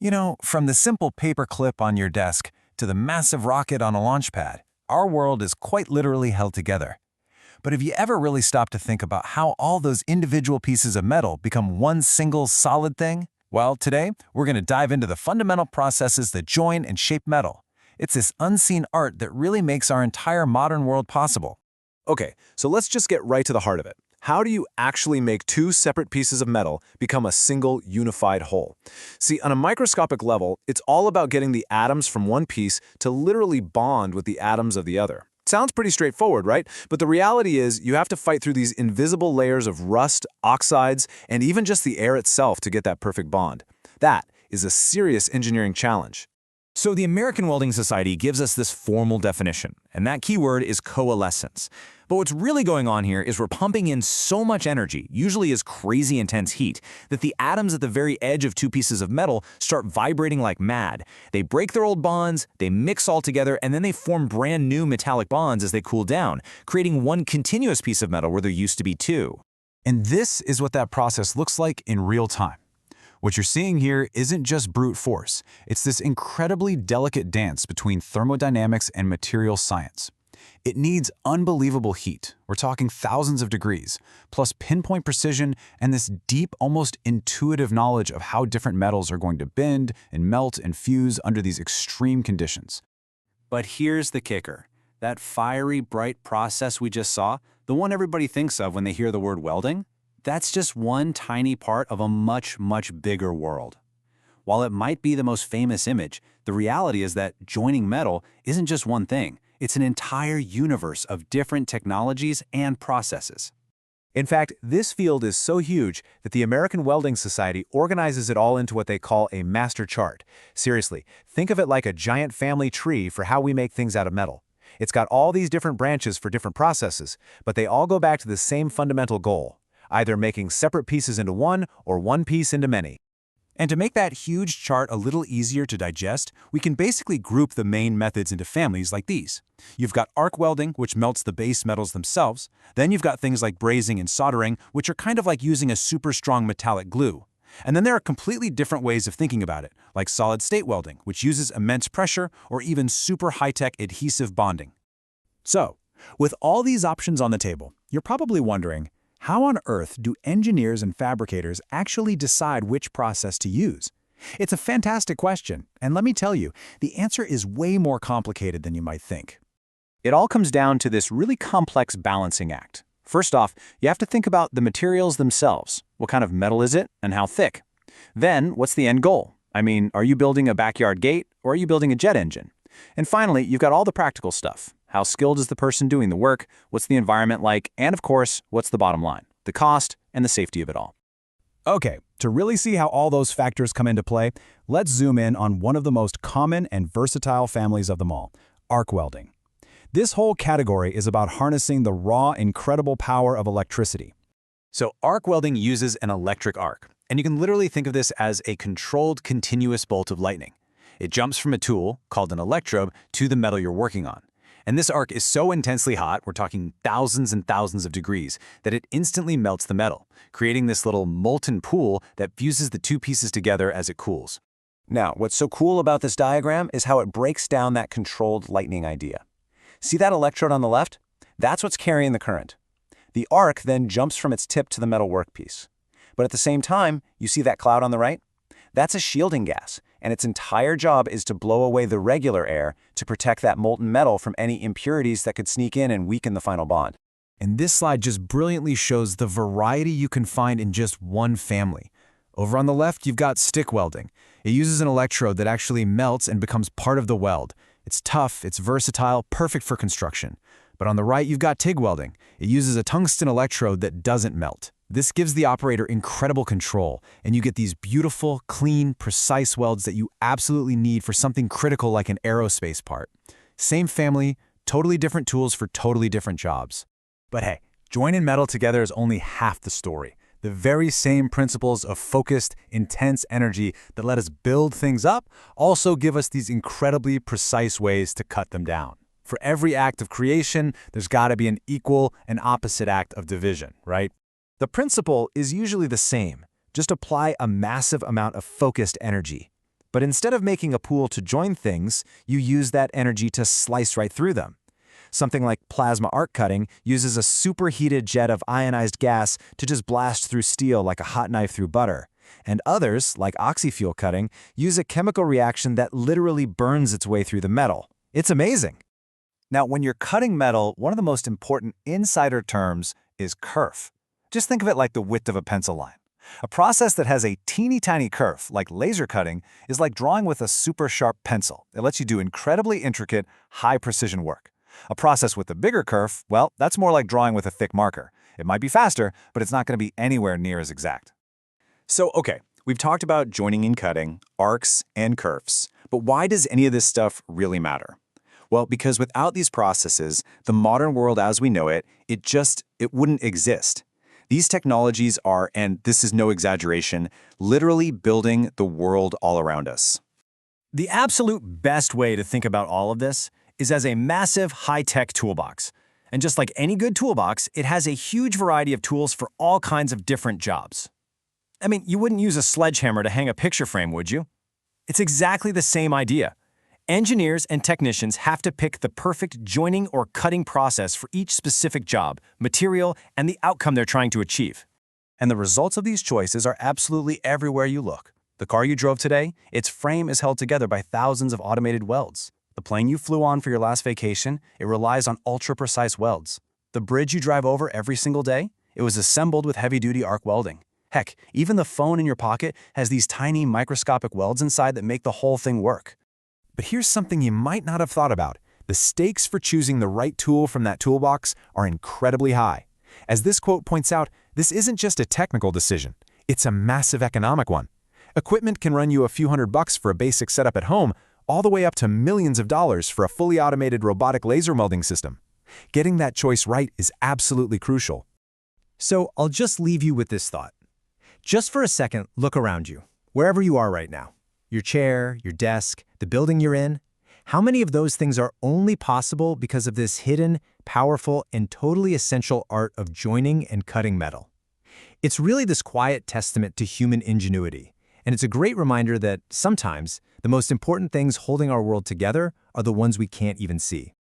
You know, from the simple paper clip on your desk to the massive rocket on a launch pad, our world is quite literally held together. But have you ever really stopped to think about how all those individual pieces of metal become one single solid thing? Well, today, we're going to dive into the fundamental processes that join and shape metal. It's this unseen art that really makes our entire modern world possible. Okay, so let's just get right to the heart of it. How do you actually make two separate pieces of metal become a single, unified whole? See, on a microscopic level, it's all about getting the atoms from one piece to literally bond with the atoms of the other. Sounds pretty straightforward, right? But the reality is you have to fight through these invisible layers of rust, oxides, and even just the air itself to get that perfect bond. That is a serious engineering challenge. So the American Welding Society gives us this formal definition, and that keyword is coalescence. But what's really going on here is we're pumping in so much energy, usually as crazy intense heat, that the atoms at the very edge of two pieces of metal start vibrating like mad. They break their old bonds, they mix all together, and then they form brand new metallic bonds as they cool down, creating one continuous piece of metal where there used to be two. And this is what that process looks like in real time. What you're seeing here isn't just brute force. It's this incredibly delicate dance between thermodynamics and material science. It needs unbelievable heat. We're talking thousands of degrees, plus pinpoint precision and this deep, almost intuitive knowledge of how different metals are going to bend and melt and fuse under these extreme conditions. But here's the kicker. That fiery, bright process we just saw, the one everybody thinks of when they hear the word welding, that's just one tiny part of a much, much bigger world. While it might be the most famous image, the reality is that joining metal isn't just one thing. It's an entire universe of different technologies and processes. In fact, this field is so huge that the American Welding Society organizes it all into what they call a master chart. Seriously, think of it like a giant family tree for how we make things out of metal. It's got all these different branches for different processes, but they all go back to the same fundamental goal: either making separate pieces into one or one piece into many. And to make that huge chart a little easier to digest, we can basically group the main methods into families like these. You've got arc welding, which melts the base metals themselves. Then you've got things like brazing and soldering, which are kind of like using a super strong metallic glue. And then there are completely different ways of thinking about it, like solid-state welding, which uses immense pressure, or even super high-tech adhesive bonding. So, with all these options on the table, you're probably wondering, how on earth do engineers and fabricators actually decide which process to use? It's a fantastic question, and let me tell you, the answer is way more complicated than you might think. It all comes down to this really complex balancing act. First off, you have to think about the materials themselves. What kind of metal is it, and how thick? Then, what's the end goal? I mean, are you building a backyard gate, or are you building a jet engine? And finally, you've got all the practical stuff. How skilled is the person doing the work? What's the environment like? And of course, what's the bottom line? The cost and the safety of it all. Okay, to really see how all those factors come into play, let's zoom in on one of the most common and versatile families of them all, arc welding. This whole category is about harnessing the raw, incredible power of electricity. So arc welding uses an electric arc, and you can literally think of this as a controlled continuous bolt of lightning. It jumps from a tool, called an electrode, to the metal you're working on. And this arc is so intensely hot, we're talking thousands and thousands of degrees, that it instantly melts the metal, creating this little molten pool that fuses the two pieces together as it cools. Now, what's so cool about this diagram is how it breaks down that controlled lightning idea. See that electrode on the left? That's what's carrying the current. The arc then jumps from its tip to the metal workpiece. But at the same time, you see that cloud on the right? That's a shielding gas, and its entire job is to blow away the regular air to protect that molten metal from any impurities that could sneak in and weaken the final bond. And this slide just brilliantly shows the variety you can find in just one family. Over on the left, you've got stick welding. It uses an electrode that actually melts and becomes part of the weld. It's tough, it's versatile, perfect for construction. But on the right, you've got TIG welding. It uses a tungsten electrode that doesn't melt. This gives the operator incredible control, and you get these beautiful, clean, precise welds that you absolutely need for something critical like an aerospace part. Same family, totally different tools for totally different jobs. But hey, joining metal together is only half the story. The very same principles of focused, intense energy that let us build things up also give us these incredibly precise ways to cut them down. For every act of creation, there's got to be an equal and opposite act of division, right? The principle is usually the same. Just apply a massive amount of focused energy. But instead of making a pool to join things, you use that energy to slice right through them. Something like plasma arc cutting uses a superheated jet of ionized gas to just blast through steel like a hot knife through butter. And others, like oxyfuel cutting, use a chemical reaction that literally burns its way through the metal. It's amazing. Now, when you're cutting metal, one of the most important insider terms is kerf. Just think of it like the width of a pencil line. A process that has a teeny tiny kerf, like laser cutting, is like drawing with a super sharp pencil. It lets you do incredibly intricate, high-precision work. A process with a bigger kerf, well, that's more like drawing with a thick marker. It might be faster, but it's not going to be anywhere near as exact. So, okay, we've talked about joining and cutting, arcs, and kerfs. But why does any of this stuff really matter? Well, because without these processes, the modern world as we know it, it wouldn't exist. These technologies are, and this is no exaggeration, literally building the world all around us. The absolute best way to think about all of this is as a massive high-tech toolbox. And just like any good toolbox, it has a huge variety of tools for all kinds of different jobs. I mean, you wouldn't use a sledgehammer to hang a picture frame, would you? It's exactly the same idea. Engineers and technicians have to pick the perfect joining or cutting process for each specific job, material, and the outcome they're trying to achieve. And the results of these choices are absolutely everywhere you look. The car you drove today, its frame is held together by thousands of automated welds. The plane you flew on for your last vacation, it relies on ultra-precise welds. The bridge you drive over every single day, it was assembled with heavy-duty arc welding. Heck, even the phone in your pocket has these tiny microscopic welds inside that make the whole thing work. But here's something you might not have thought about. The stakes for choosing the right tool from that toolbox are incredibly high. As this quote points out, this isn't just a technical decision. It's a massive economic one. Equipment can run you a few $100 for a basic setup at home, all the way up to millions of dollars for a fully automated robotic laser welding system. Getting that choice right is absolutely crucial. So I'll just leave you with this thought. Just for a second, look around you, wherever you are right now. Your chair, your desk, the building you're in. How many of those things are only possible because of this hidden, powerful, and totally essential art of joining and cutting metal? It's really this quiet testament to human ingenuity, and it's a great reminder that sometimes the most important things holding our world together are the ones we can't even see.